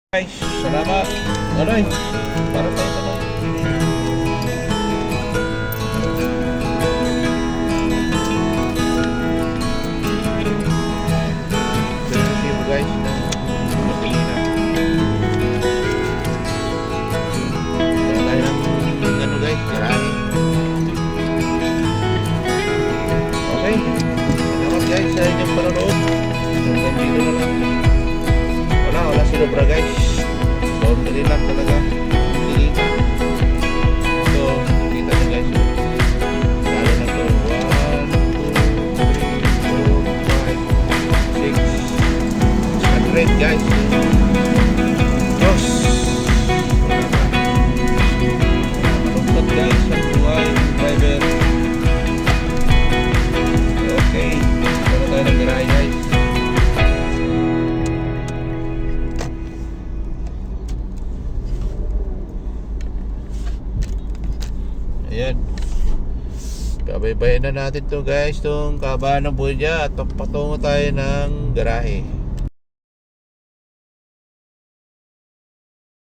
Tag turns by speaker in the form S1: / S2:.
S1: Guys, salamat. Anoy, para tayo sa mga. Thank you guys. Masina. Wala tayo ng ano guys, garahe. Okay. Salamat guys sa inyong panonood. Hanggang dito na lang. Wala si Lobra guys. So, dali lang talaga. Dilitan. So, kita nyo guys. Lalo na to. 1, 2, 3, 4, 5, 6, 100 guys. Diyos. Wala pa. Malungkot guys. Ang buhay. Driver. Okay. Wala tayo ng garahe guys. Ayan. Kabaybayan na natin to guys, itong kabahan ng bulya at patungo tayo ng garahe.